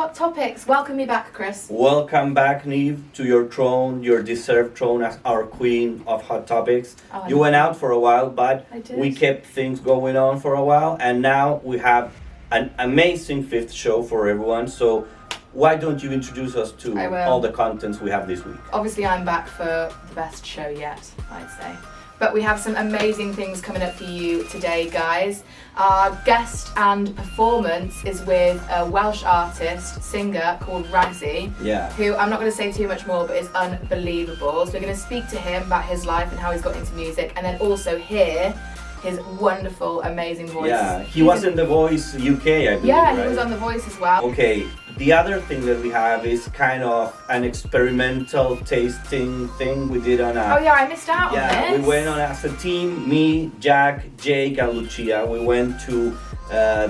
Hot Topics. Welcome me back, Chris. Welcome back, Neve, to your throne, your deserved throne as our queen of Hot Topics. You went out for a while, but we kept things going on for a while, and now we have an amazing fifth show for everyone. So why don't you introduce us to all the contents we have this week? Obviously, I'm back for the best show yet, I'd say. But we have some amazing things coming up for you today, guys. Our guest and performance is with a Welsh artist, singer called Ragzi, who I'm not going to say too much more, but is unbelievable. So we're going to speak to him about his life and how he's got into music, and then also hear his wonderful, amazing voice. Yeah, he was in The Voice UK, I believe, Yeah, right? he was on The Voice as well. Okay, the other thing that we have is kind of an experimental tasting thing we did on a... Oh yeah, I missed out on this. Yeah, we went on as a team, me, Jack, Jake and Lucia. We went to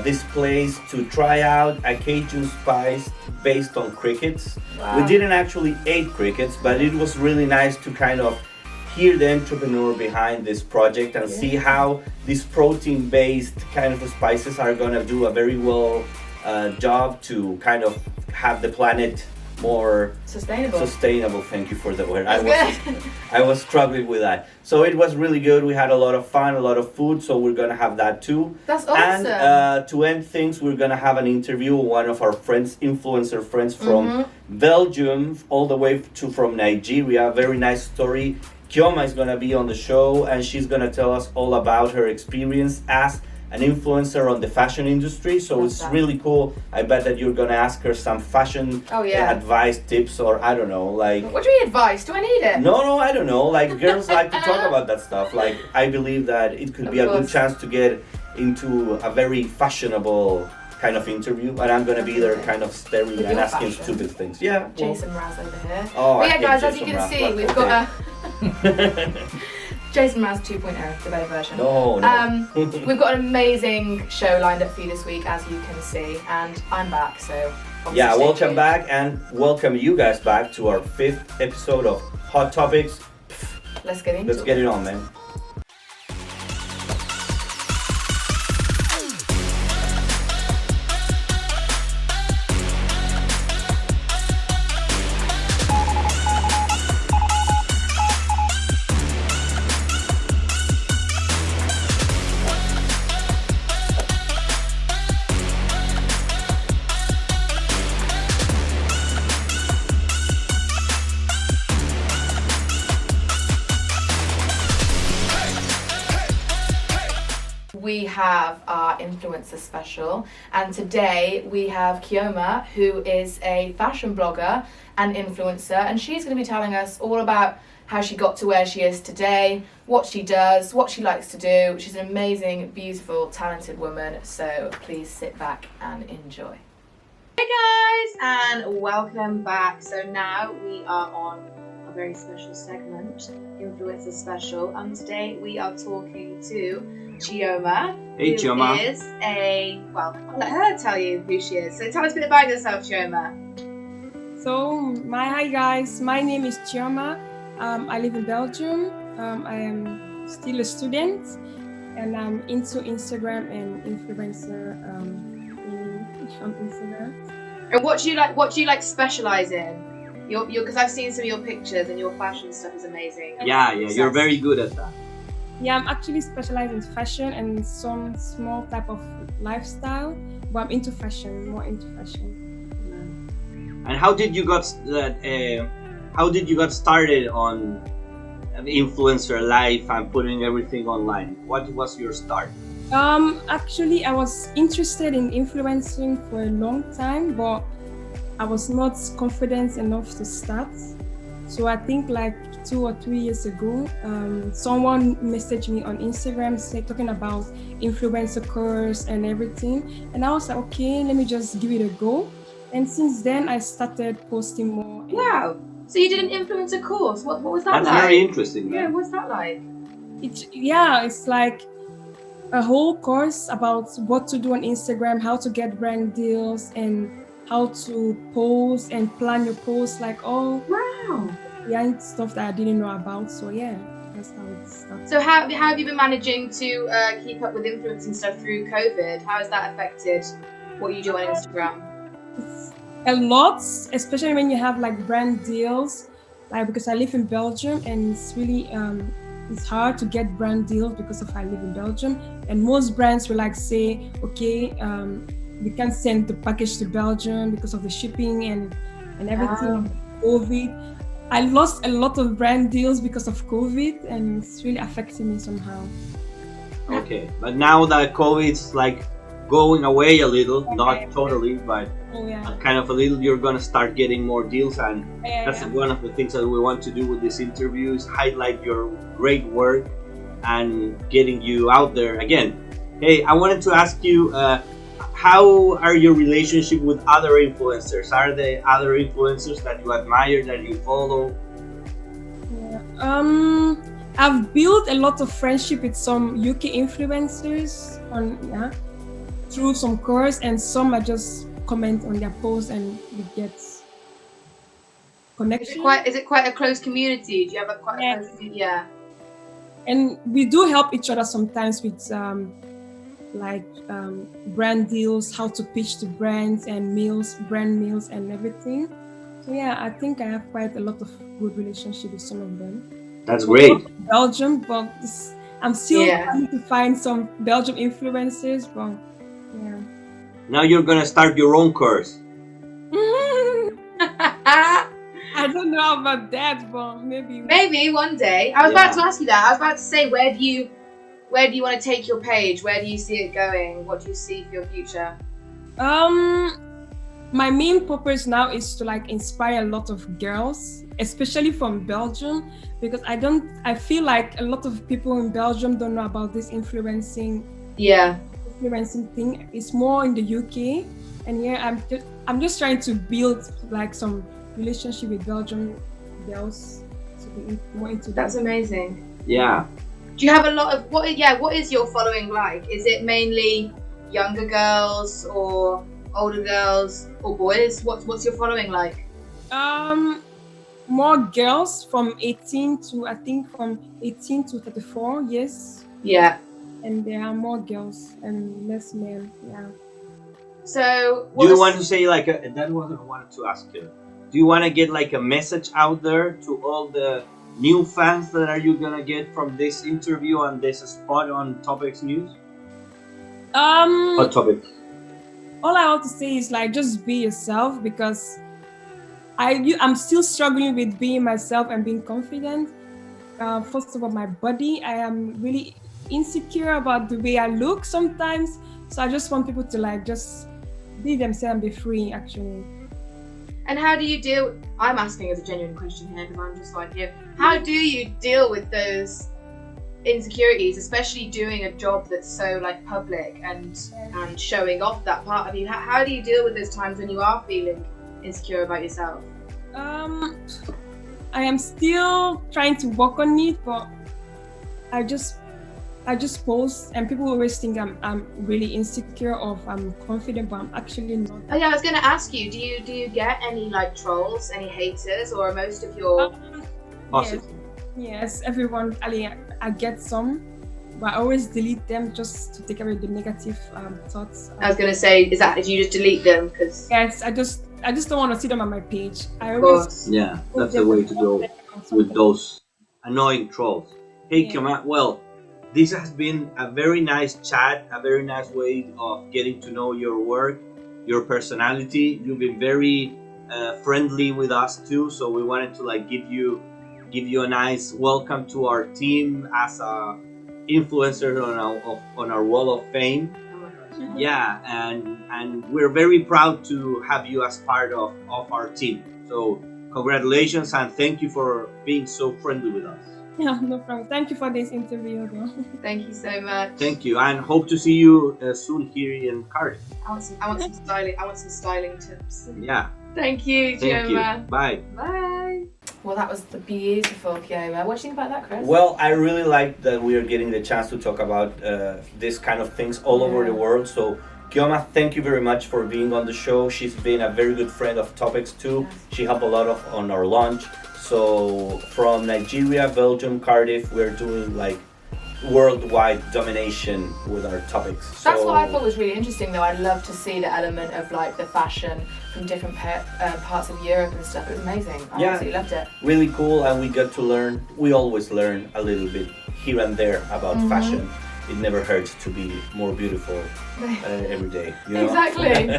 this place to try out a cajun spice based on crickets. Wow. We didn't actually eat crickets, but it was really nice to kind of hear the entrepreneur behind this project and see how these protein-based kind of spices are gonna do a very well job to kind of have the planet more sustainable. Thank you for the word. I was struggling with that. So it was really good. We had a lot of fun, a lot of food, so we're gonna have that too. That's awesome. And to end things, we're gonna have an interview with one of our friends, influencer friends from Belgium, all the way from Nigeria. Very nice story. Chioma is going to be on the show, and she's going to tell us all about her experience as an influencer on the fashion industry. So it's really cool. I bet that you're going to ask her some fashion advice, tips, or I don't know, like... What do you mean advice? Do I need it? No, I don't know. Like, girls like to talk about that stuff. Like, I believe that it could be a good chance to get into a very fashionable kind of interview, and I'm gonna be there kind of staring and asking stupid things. Yeah. Jason Mraz over here. Oh, but yeah, guys, as Jason you can Mraz, see, we've got a Jason Mraz 2.0, the better version. No. We've got an amazing show lined up for you this week, as you can see, and I'm back, so yeah, welcome back, and welcome you guys back to our 5th episode of Hot Topics. Let's get into it. Let's get it on, man. We have our influencer special, and today we have Chioma, who is a fashion blogger and influencer, and she's going to be telling us all about how she got to where she is today, what she does, what she likes to do. She's an amazing, beautiful, talented woman, so please sit back and enjoy. Hey guys, and welcome back. So now we are on a very special segment, Influencer Special, and today we are talking to Chioma, hey, who Chioma. is I'll let her tell you who she is. So tell us a bit about yourself, Chioma. So, hi guys, my name is Chioma. I live in Belgium. I am still a student, and I'm into Instagram and influencer on Instagram. And what do you like specialize in? Because I've seen some of your pictures, and your fashion stuff is amazing. Yeah, you're very good at that. Yeah, I'm actually specialized in fashion and some small type of lifestyle, but I'm into fashion, more into fashion. And how did you got started on an influencer life and putting everything online? What was your start? Actually, I was interested in influencing for a long time, but I was not confident enough to start. So I think like 2 or 3 years ago, someone messaged me on Instagram talking about influencer course and everything. And I was like, okay, let me just give it a go. And since then, I started posting more. Wow. So you did an influencer course. What was that like? That's very interesting. Yeah, what's that like? It's like a whole course about what to do on Instagram, how to get brand deals, and how to post and plan your posts, like all stuff that I didn't know about. So yeah, that's how it started. So how have you been managing to keep up with influencing stuff through COVID? How has that affected what you do on Instagram? A lot, especially when you have like brand deals, like because I live in Belgium and it's really it's hard to get brand deals because of I live in Belgium, and most brands will like say, okay, we can't send the package to Belgium because of the shipping and everything. COVID. I lost a lot of brand deals because of COVID, and it's really affecting me somehow. Okay, but now that COVID's like going away a little, not totally, but kind of a little, you're gonna start getting more deals, and that's one of the things that we want to do with this interview is highlight your great work and getting you out there again. Hey, I wanted to ask you, how are your relationship with other influencers? Are there other influencers that you admire, that you follow? I've built a lot of friendship with some UK influencers through some course, and some I just comment on their posts and we get connection. Is it quite a close community? Do you have a close community? Yeah. And we do help each other sometimes with brand deals, how to pitch to brands and brand meals and everything. So I think I have quite a lot of good relationship with some of them. That's great. Belgium, but I'm still trying to find some Belgium influencers, but Now you're gonna start your own course. I don't know about that, but maybe one day. I was about to ask you that. I was about to say, where do you want to take your page? Where do you see it going? What do you see for your future? My main purpose now is to like inspire a lot of girls, especially from Belgium, because I feel like a lot of people in Belgium don't know about this influencing thing. It's more in the UK, and I'm just trying to build like some relationship with Belgian girls to be more into that. That's amazing. Yeah. Do you have a lot of what is your following like? Is it mainly younger girls or older girls or boys? What's your following like? More girls from 18 to 34, yes. Yeah. And there are more girls and less men, So do you want to say like that was what I wanted to ask you. Do you want to get like a message out there to all the new fans that are you gonna get from this interview and this spot on Topex News? Hot Topex. All I want to say is like just be yourself, because I'm still struggling with being myself and being confident. First of all, my body, I am really insecure about the way I look sometimes. So I just want people to like just be themselves and be free, actually. And how do you deal? I'm asking as a genuine question here because I'm just like you. How do you deal with those insecurities, especially doing a job that's so like public and showing off that part of you? How do you deal with those times when you are feeling insecure about yourself? I am still trying to work on it, but I just post, and people always think I'm really insecure or I'm confident, but I'm actually not. Oh yeah, I was going to ask you, do you get any like trolls, any haters, or are most of your Yes, everyone. I get some, but I always delete them just to take away the negative thoughts. I was going to say, do you just delete them? Cause yes, I just don't want to see them on my page. That's the way to go with those annoying trolls. Hey, Chioma, well, this has been a very nice chat, a very nice way of getting to know your work, your personality. You've been very friendly with us too, so we wanted to like give you a nice welcome to our team as a influencer on our wall of fame. Yeah, and we're very proud to have you as part of our team. So congratulations and thank you for being so friendly with us. Yeah, no problem. Thank you for this interview. Thank you so much. Thank you, and hope to see you soon here in Cardiff. I want some styling tips. Yeah. Thank you, Chioma. Bye. Bye. Well, that was the beautiful Chioma. What do you think about that, Chris? Well, I really like that we are getting the chance to talk about this kind of things all over the world. So, Chioma, thank you very much for being on the show. She's been a very good friend of Topex too. Yes. She helped a lot on our launch. So, from Nigeria, Belgium, Cardiff, we're doing like worldwide domination with our topics. That's what I thought was really interesting though. I'd love to see the element of like the fashion from different parts of Europe and stuff. It was amazing. I absolutely loved it. Really cool, and we got to learn. We always learn a little bit here and there about fashion. It never hurts to be more beautiful every day. You know? Exactly.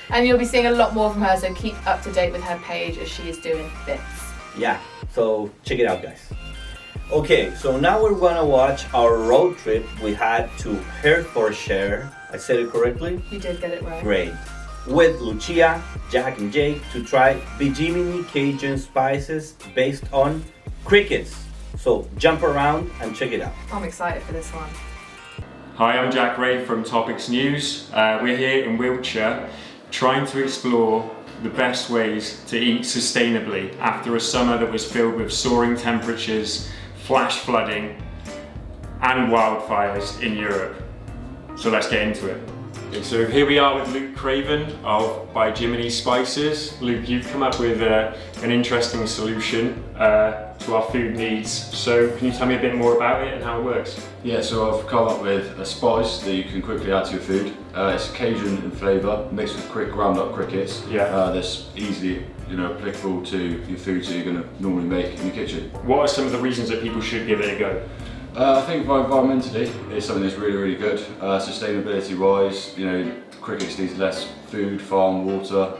And you'll be seeing a lot more from her, so keep up to date with her page as she is doing bits. Yeah, so check it out, guys. Okay, so now we're gonna watch our road trip we had to Hertfordshire. I said it correctly? You did get it right. Great. With Lucia, Jack and Jake to try Bijimini Cajun Spices based on crickets. So jump around and check it out. I'm excited for this one. Hi, I'm Jack Ray from Topex News. We're here in Wiltshire trying to explore the best ways to eat sustainably after a summer that was filled with soaring temperatures, flash flooding and wildfires in Europe. So let's get into it. Okay, so here we are with Luke Craven of Bijimini Spices. Luke, you've come up with an interesting solution to our food needs. So can you tell me a bit more about it and how it works? Yeah, so I've come up with a spice that you can quickly add to your food. It's Cajun in flavour, mixed with ground up crickets. Yeah. That's easily applicable to your foods that you're going to normally make in your kitchen. What are some of the reasons that people should give it a go? I think environmentally, it's something that's really, really good. Sustainability wise, crickets need less food, farm, water,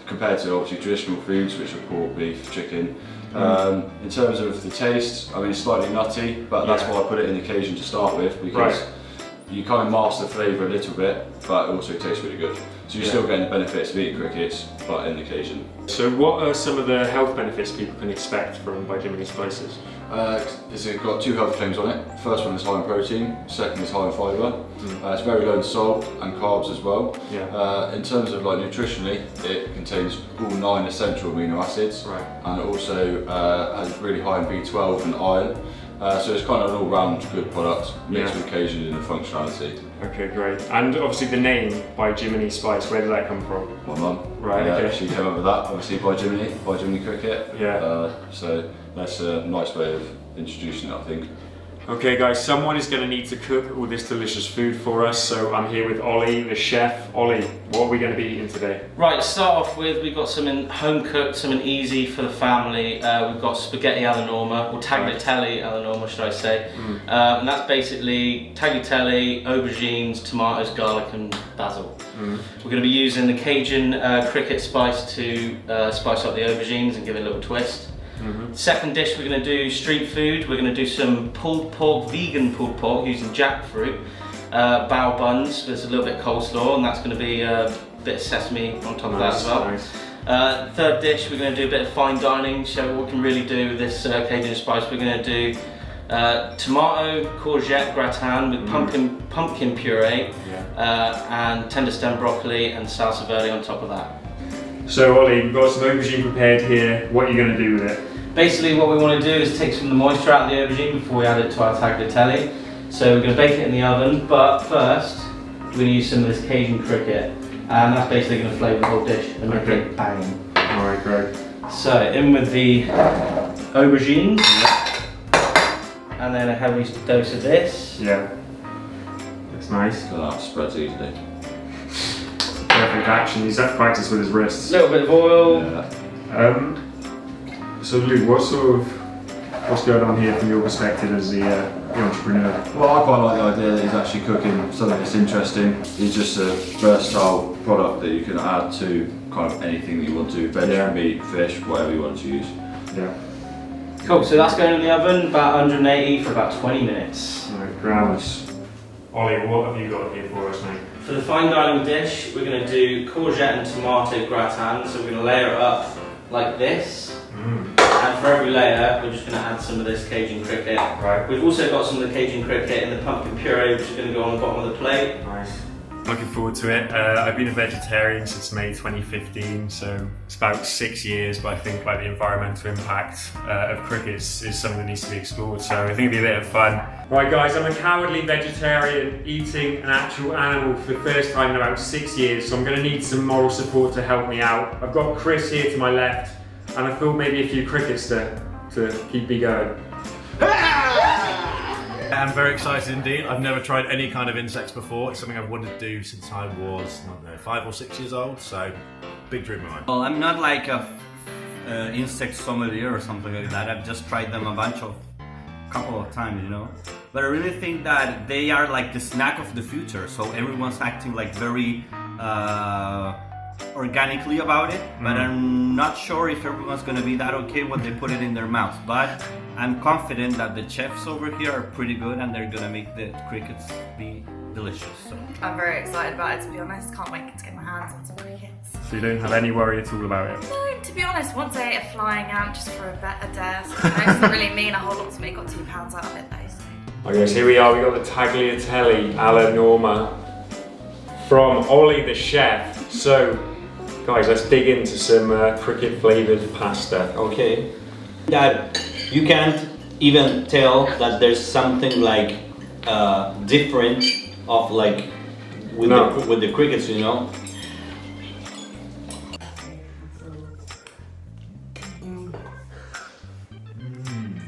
compared to obviously traditional foods, which are pork, beef, chicken. In terms of the taste, I mean, it's slightly nutty, but that's why I put it in the Cajun to start with, because you kind of master the flavour a little bit, but it also tastes really good. So you're still getting the benefits of eating crickets, but in the Cajun. So what are some of the health benefits people can expect from Bijimini Spices? It's got 2 health claims on it. First one is high in protein, second is high in fibre. It's very low in salt and carbs as well. In terms of nutritionally, it contains all 9 essential amino acids, and it also has really high in B12 and iron. So it's kind of an all-round good product, mixed with Cajun and functionality. Okay, great. And obviously the name Bijimini Spice, where did that come from? My mum. Right, okay. She came up with that, obviously Bijimini cricket. So that's a nice way of introducing it, I think. Okay guys, someone is going to need to cook all this delicious food for us, so I'm here with Ollie, the chef. Ollie, what are we going to be eating today? Right, to start off with, we've got something home cooked, something easy for the family. We've got spaghetti alla norma, or tagliatelle alla norma, should I say. And that's basically tagliatelle, aubergines, tomatoes, garlic and basil. We're going to be using the Cajun cricket spice to spice up the aubergines and give it a little twist. Second dish, we're going to do street food. We're going to do some pulled pork, vegan pulled pork using jackfruit, bao buns with a little bit of coleslaw, and that's going to be a bit of sesame on top of that as well. Nice. Third dish, we're going to do a bit of fine dining, show what we can really do with this Cajun spice. We're going to do tomato courgette gratin with pumpkin puree and tender stem broccoli and salsa verde on top of that. So Ollie, we've got some aubergine prepared here. What are you going to do with it? Basically what we want to do is take some of the moisture out of the aubergine before we add it to our tagliatelle. So we're going to bake it in the oven, but first we're going to use some of this Cajun cricket, and that's basically going to flavour the whole dish and make it bang. Alright, great. So in with the aubergines, and then a heavy dose of this. Yeah, that's nice. That spreads easily. Perfect action. He's at practice with his wrists. A little bit of oil. So Luke, what's going on here from your perspective as the entrepreneur? Well, I quite like the idea that he's actually cooking something that's interesting. It's just a versatile product that you can add to kind of anything that you want to, veg, meat, fish, whatever you want to use. Yeah. Cool, so that's going in the oven, about 180 for about 20 minutes. Alright, grounds. Ollie, what have you got here for us, mate? For the fine dining dish, we're going to do courgette and tomato gratin, so we're going to layer it up like this. And for every layer, we're just going to add some of this Cajun cricket. Right. We've also got some of the Cajun cricket in the pumpkin puree, which is going to go on the bottom of the plate. Nice. Looking forward to it. I've been a vegetarian since May 2015, so it's about 6 years, but I think the environmental impact of crickets is something that needs to be explored, so I think it'll be a bit of fun. Right guys, I'm a cowardly vegetarian eating an actual animal for the first time in about 6 years, so I'm going to need some moral support to help me out. I've got Chris here to my left, and I thought maybe a few crickets to keep me going. I'm very excited indeed. I've never tried any kind of insects before. It's something I've wanted to do since I was, I don't know, 5 or 6 years old, so big dream of mine. Well, I'm not like a insect sommelier or something like that. I've just tried them couple of times, you know. But I really think that they are like the snack of the future, so everyone's acting like very organically about it, but I'm not sure if everyone's gonna be that okay when they put it in their mouth. But I'm confident that the chefs over here are pretty good and they're gonna make the crickets be delicious. So I'm very excited about it, to be honest. Can't wait to get my hands on some crickets. So you don't have any worry at all about it? No, to be honest, once I ate a flying ant just for a day, so it doesn't really mean a whole lot to me. Got £2 out of it though. So. Okay, so here we are. We got the tagliatelle alla norma from Ollie the chef. So, guys, let's dig into some cricket flavoured pasta. Okay. That you can't even tell that there's something like different of like with the crickets, you know.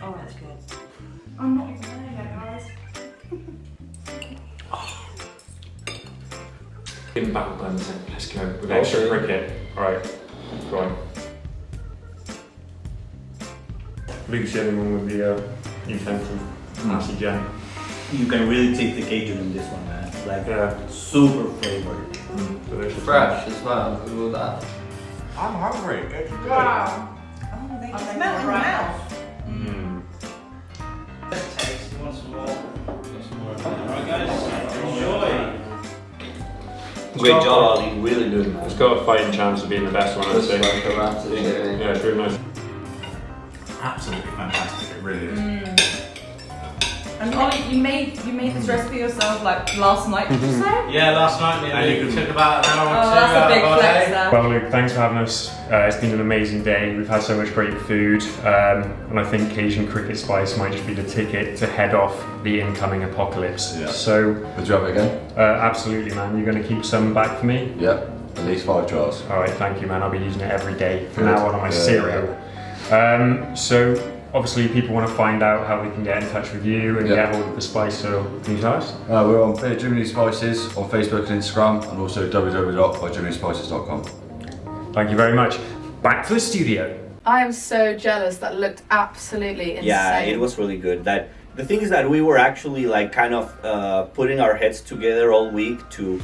Oh, that's good. I'm not even there yet, guys. Kimbap buns, let's go with extra cricket. Alright, go on. Luke's the only one with the utensil, Nancy Jen. you can really taste the cajun in this one, man. It's like super flavored. Delicious. Fresh as well, with all that. I'm hungry. It's good. Wow. Oh, they just melt in your mouth. Let's taste. You want some more? Got some more. Alright guys, enjoy. Great job, Ali. Really good. It's got a fighting chance of being the best one, I'd say. Yeah, it's really nice. Absolutely fantastic. It really is. And Ollie, you made this recipe yourself like last night, did you say? Yeah, last night me and Luke took about an hour or two. Oh, that's a big flex there. Well, Luke, thanks for having us. It's been an amazing day. We've had so much great food, and I think Cajun cricket spice might just be the ticket to head off the incoming apocalypse. Yeah. So, would you have it again? Absolutely, man. You're going to keep some back for me? Yep, at least 5 jars. All right, thank you, man. I'll be using it every day from Good. now on my cereal. So, obviously, people want to find out how they can get in touch with you and get hold of the spice. So, can you tell us? We're on Bijimini Spices on Facebook and Instagram, and also www.bijiminispices.com. Thank you very much. Back to the studio. I am so jealous. That looked absolutely insane. Yeah, it was really good. That the thing is that we were actually like kind of putting our heads together all week to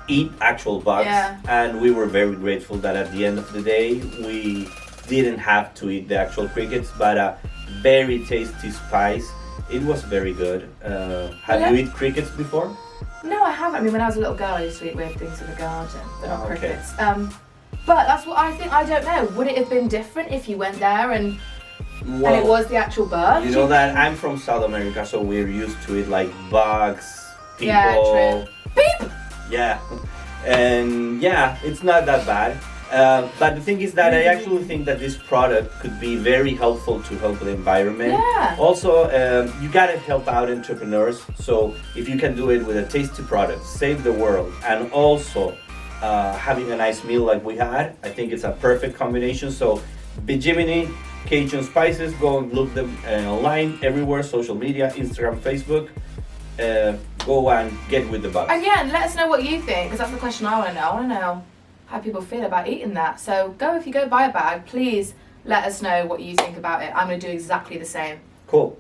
eat actual bugs, and we were very grateful that at the end of the day we didn't have to eat the actual crickets, but a very tasty spice. It was very good. Have you eaten crickets before? No, I haven't. I mean, when I was a little girl, I used to eat weird things in the garden, but not crickets. But that's what I think. I don't know. Would it have been different if you went there and it was the actual bird? You know that I'm from South America, so we're used to it, like bugs, people. Yeah, true. Beep! Yeah, and yeah, it's not that bad. But the thing is that I actually think that this product could be very helpful to help the environment. Yeah. Also, you gotta help out entrepreneurs. So if you can do it with a tasty product, save the world, and also having a nice meal like we had, I think it's a perfect combination. So Bijimini Cajun Spices, go and look them online, everywhere, social media, Instagram, Facebook. Go and get with the bugs. And yeah, and let us know what you think, because that's the question I want to know. I want to know how people feel about eating that. So if you go buy a bag, please let us know what you think about it. I'm going to do exactly the same. Cool.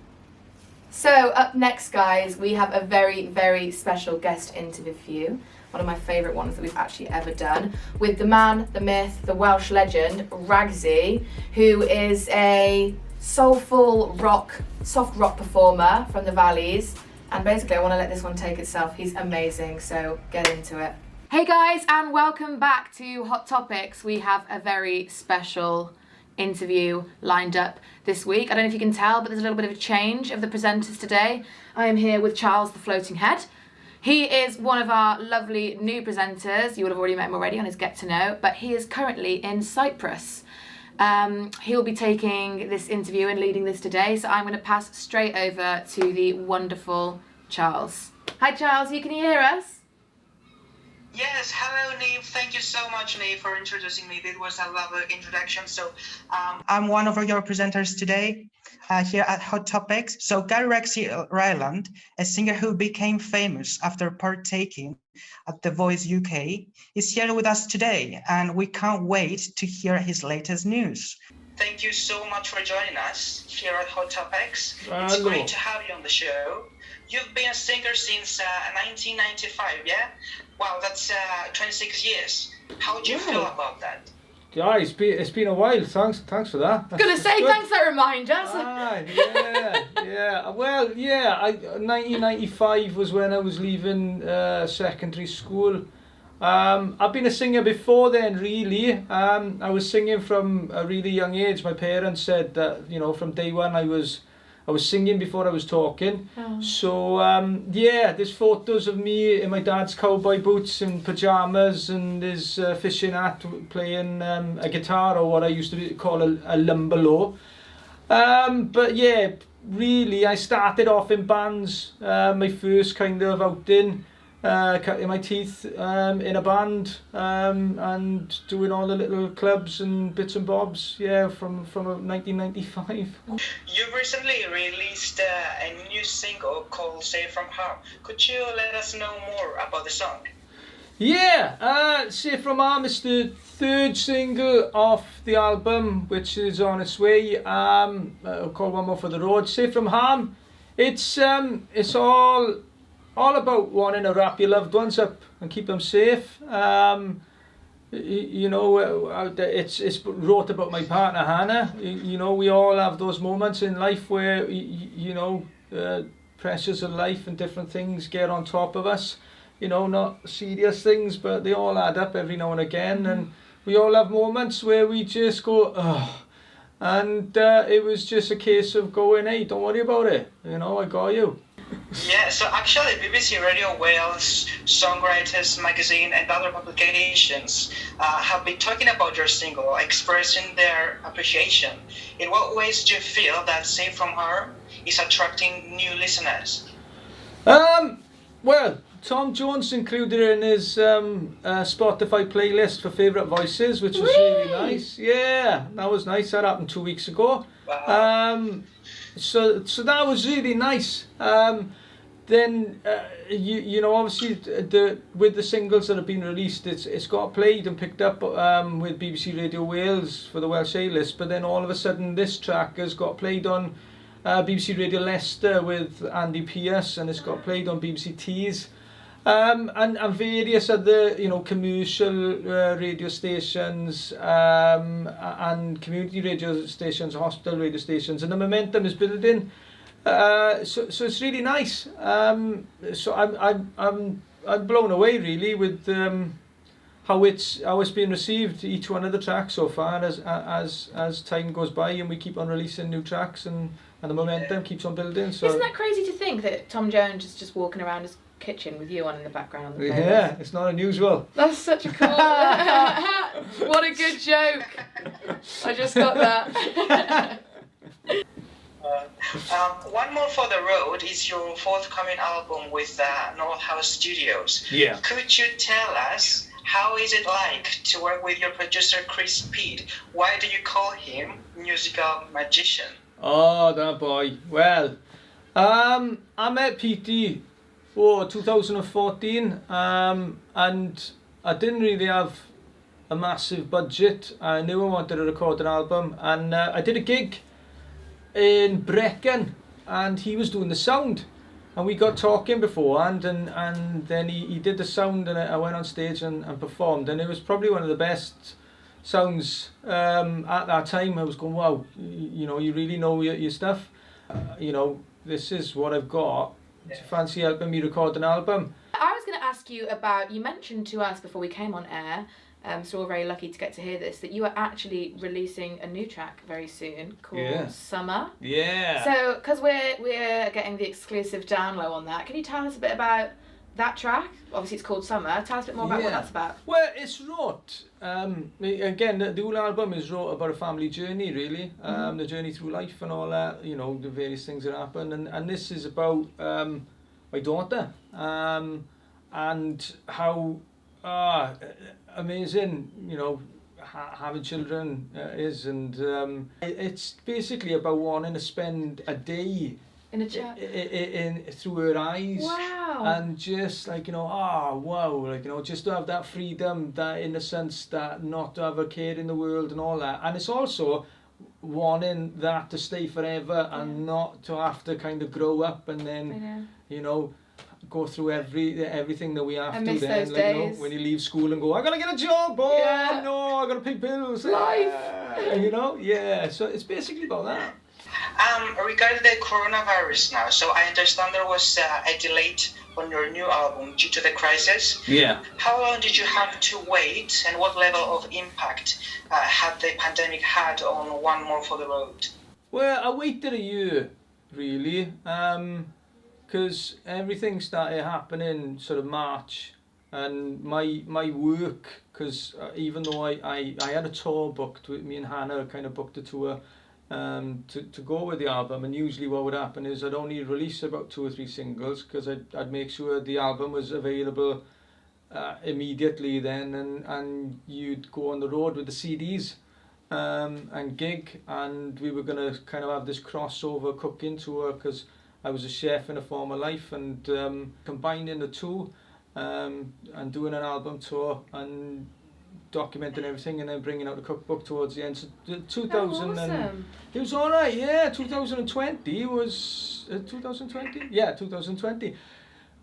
So up next, guys, we have a very, very special guest interview. One of my favourite ones that we've actually ever done, with the man, the myth, the Welsh legend, Ragzi, who is a soulful soft rock performer from the valleys. And basically I want to let this one take itself. He's amazing, so get into it. Hey guys, and welcome back to Hot Topex. We have a very special interview lined up this week. I don't know if you can tell, but there's a little bit of a change of the presenters today. I am here with Charles the Floating Head. He is one of our lovely new presenters. You would have already met him already on his Get to Know, but he is currently in Cyprus. He'll be taking this interview and leading this today, so I'm going to pass straight over to the wonderful Charles. Hi Charles, can you hear us? Yes, hello Neve. Thank you so much, Neve, for introducing me. It was a lovely introduction. So, I'm one of your presenters today here at Hot Topex. So, Ragzi Ryland, a singer who became famous after partaking at The Voice UK, is here with us today, and we can't wait to hear his latest news. Thank you so much for joining us here at Hot Topex. It's great to have you on the show. You've been a singer since 1995, yeah? Wow, that's 26 years. How do you feel about that? Yeah, it's been a while. Thanks for that. I'm gonna say, thanks for that reminder. Yeah. Well, 1995 was when I was leaving secondary school. I've been a singer before then, really. I was singing from a really young age. My parents said that, from day one I was singing before I was talking. Oh. So, there's photos of me in my dad's cowboy boots and pyjamas and his fishing hat playing a guitar, or what I used to call a lumbalo. But yeah, really, I started off in bands. My first kind of outing, cutting my teeth in a band, and doing all the little clubs and bits and bobs, from 1995. You've recently released a new single called Safe From Harm. Could you let us know more about the song? Yeah, Safe From Harm is the third single off the album, which is on its way. I'll call One More for the Road. Safe From Harm, it's all about wanting to wrap your loved ones up and keep them safe. It's wrote about my partner Hannah. We all have those moments in life where pressures of life and different things get on top of us. Not serious things, but they all add up every now and again. And we all have moments where we just go, ugh. And it was just a case of going, hey, don't worry about it. I got you. Yeah, so actually BBC Radio Wales, Songwriters Magazine and other publications have been talking about your single, expressing their appreciation. In what ways do you feel that Safe From Harm is attracting new listeners? Well, Tom Jones included it in his Spotify playlist for favourite voices, which was really nice. Yeah, that was nice. That happened 2 weeks ago. Wow. So that was really nice. Then obviously with the singles that have been released, it's got played and picked up with BBC Radio Wales for the Welsh A-list. But then all of a sudden, this track has got played on BBC Radio Leicester with Andy Pierce, and it's got played on BBC Tees. And various other, commercial radio stations and community radio stations, hospital radio stations, and the momentum is building. So it's really nice. So I'm blown away really with how it's been received. Each one of the tracks so far, as time goes by, and we keep on releasing new tracks, and the momentum keeps on building. So isn't that crazy to think that Tom Jones is just walking around his kitchen with you on in the background on the playlist? Yeah, it's not unusual. That's such a cool what a good joke. I just got that. One More for the Road is your forthcoming album with North House Studios. Yeah. Could you tell us how is it like to work with your producer Chris Speed? Why do you call him musical magician? Oh, that boy. Well, I met Petey 2014, and I didn't really have a massive budget. I knew I wanted to record an album, and I did a gig in Brecon, and he was doing the sound, and we got talking beforehand, and then he did the sound, and I went on stage and performed, and it was probably one of the best sounds at that time. I was going, wow, you really know your stuff. This is what I've got. Do you fancy helping me record an album? I was going to ask you about, you mentioned to us before we came on air, so we're very lucky to get to hear this, that you are actually releasing a new track very soon called Summer. Yeah. So, because we're getting the exclusive down low on that, can you tell us a bit about that track? Obviously it's called Summer. Tell us a bit more about what that's about. Well, it's wrote, again, the whole album is wrote about a family journey, really. The journey through life and all that, the various things that happen. And this is about my daughter, and how amazing, you know, having children is, and it's basically about wanting to spend a day in a chat in through her eyes. Wow. And just like, you know, wow, like, you know, just to have that freedom, that innocence, that not to have a care in the world and all that. And it's also wanting that to stay forever and not to have to kind of grow up and then, you know, go through everything that we have I to miss then, those like, you know, days. when you leave school and go, I gotta get a job, oh no, I gotta pay bills, life, you know, so it's basically about that. Regarding the coronavirus now, so I understand there was a delay on your new album due to the crisis. Yeah. How long did you have to wait, and what level of impact had the pandemic had on One More for the Road? Well, I waited a year, really, because everything started happening sort of March, and my work, because even though I had a tour booked with me and Hannah, kind of booked a tour to go with the album, and usually what would happen is I'd only release about 2 or 3 singles because I'd make sure the album was available immediately then, and you'd go on the road with the CDs and gig, and we were going to kind of have this crossover cooking tour because I was a chef in a former life, and combining the two and doing an album tour and documenting everything and then bringing out the cookbook towards the end. So 2000 awesome. It was all right, yeah. 2020 was 2020, yeah, 2020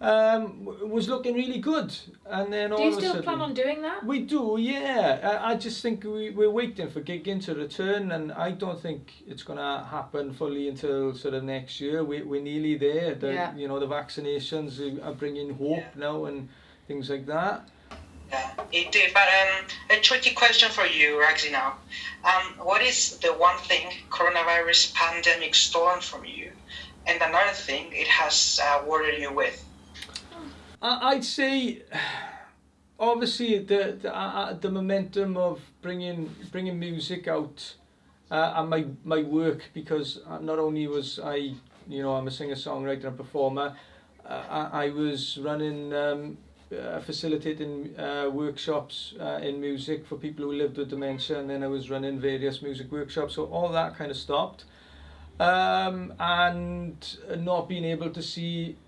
was looking really good, and then all Do you of a still sudden, plan on doing that? we do, yeah. I just think we're waiting for gigging to return, and I don't think it's going to happen fully until sort of next year. We're nearly there. You know, the vaccinations are bringing hope now and things like that. Yeah, it did. But a tricky question for you, Ragzi, now. What is the one thing coronavirus pandemic stolen from you, and another thing it has worried you with? I'd say, obviously, the momentum of bringing music out and my work, because not only was I, you know, I'm a singer-songwriter and performer, I was running, facilitating workshops in music for people who lived with dementia, and then I was running various music workshops, so all that kind of stopped. And not being able to see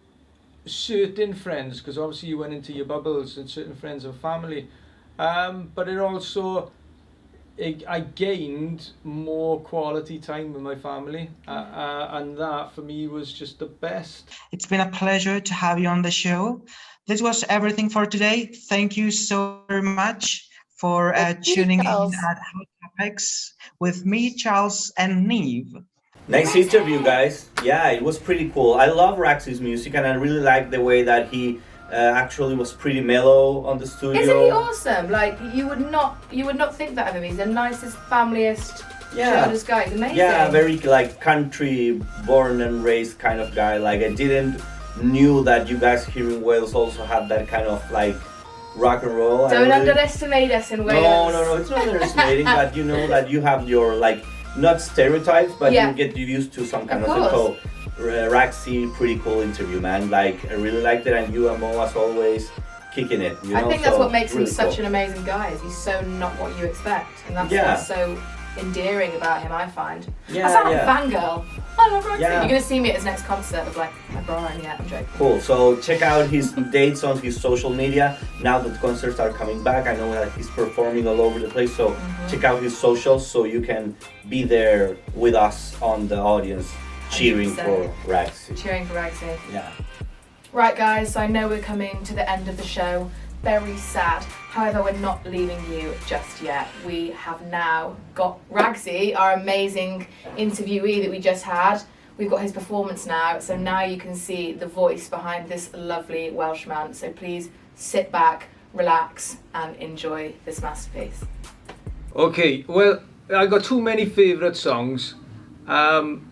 certain friends, because obviously you went into your bubbles and certain friends and family, but it also, I gained more quality time with my family, and that for me was just the best. It's been a pleasure to have you on the show. This was everything for today. Thank you so very much for tuning in at Hot Topex with me, Charles, and Neve. Nice interview, guys. Yeah, it was pretty cool. I love Ragsy's music, and I really like the way that he actually was pretty mellow on the studio. Isn't he awesome? Like, you would not think that of him. He's the nicest, familiest, chillest guy. He's amazing. Yeah, very like country, born and raised kind of guy. Like, I didn't knew that you guys here in Wales also have that kind of like rock and roll. Don't underestimate us in Wales. No, it's not underestimating, but you know that you have your like, not stereotypes, but you get used to some kind of thing. So, Ragzy, pretty cool interview, man. Like, I really liked it, and you and Mo, as always, kicking it. You know? I think that's what makes him really such cool. an amazing guy. Is he's so not what you expect, and that's what's so endearing about him, I find. I sound like a fangirl. I love Ragzy. You're gonna see me at his next concert with like my bra and I'm joking. Cool. So check out his dates on his social media. Now that concerts are coming back, I know that he's performing all over the place. So check out his socials so you can be there with us on the audience, cheering 100%. for Ragzy. Cheering for Ragzy. Yeah. Right, guys. So I know we're coming to the end of the show. Very sad. However, we're not leaving you just yet. We have now got Ragzy, our amazing interviewee that we just had. We've got his performance now, so now you can see the voice behind this lovely Welshman. So please sit back, relax, and enjoy this masterpiece. Okay, well, I got too many favourite songs, and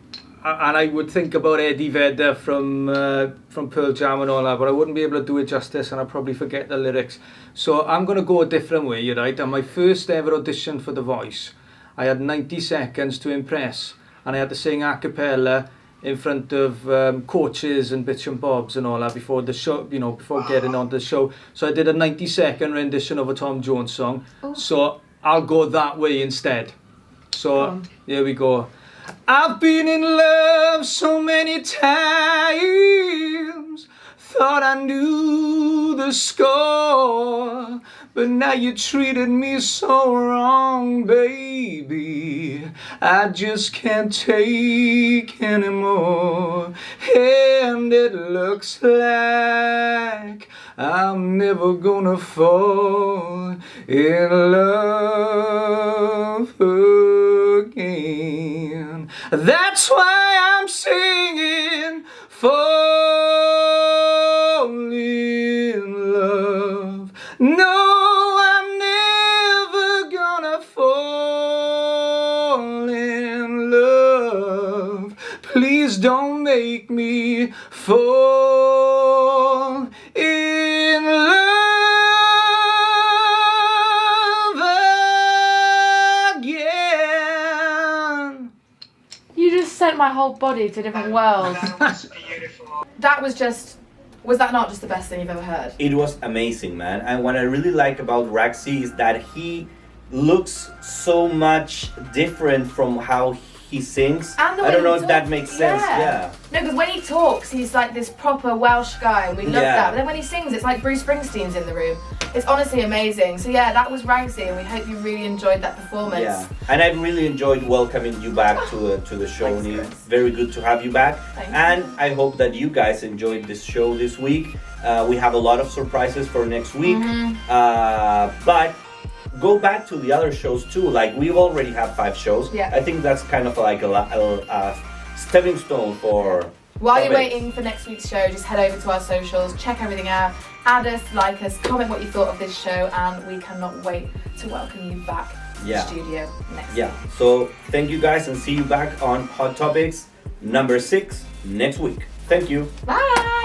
I would think about Eddie Vedder from Pearl Jam and all that, but I wouldn't be able to do it justice, and I'd probably forget the lyrics. So I'm going to go a different way, right? And my first ever audition for The Voice, I had 90 seconds to impress, and I had to sing a cappella in front of coaches and bits and bobs and all that before the show, you know, before getting on the show. So I did a 90-second rendition of a Tom Jones song. Oh. So I'll go that way instead. So here we go. I've been in love so many times, thought I knew the score, but now you treated me so wrong, baby. I just can't take anymore, and it looks like I'm never gonna fall in love again. That's why I'm singing, fall in love. No, I'm never gonna fall in love. Please don't make me fall in love again. You just sent my whole body to a different world. That was beautiful. That was just, was that not just the best thing you've ever heard? It was amazing, man. And what I really like about Ragzi is that he looks so much different from how he sings. And the I way don't know he if that talks, makes sense. Yeah. No, because when he talks, he's like this proper Welsh guy, and we love Yeah. that. But then when he sings, it's like Bruce Springsteen's in the room. It's honestly amazing. So yeah, that was Ragsy, and we hope you really enjoyed that performance. Yeah, and I've really enjoyed welcoming you back to the show. Thanks, Neil. Chris. Very good to have you back. Thank and you. I hope that you guys enjoyed this show this week. We have a lot of surprises for next week. But go back to the other shows too. Like we already have 5 shows. Yeah. I think that's kind of like a stepping stone for. While you're topics. waiting for next week's show, just head over to our socials, check everything out, add us, like us, comment what you thought of this show, and we cannot wait to welcome you back to Yeah. the studio next Yeah. week. So thank you guys, and see you back on Hot Topics number 6 next week. Thank you. Bye!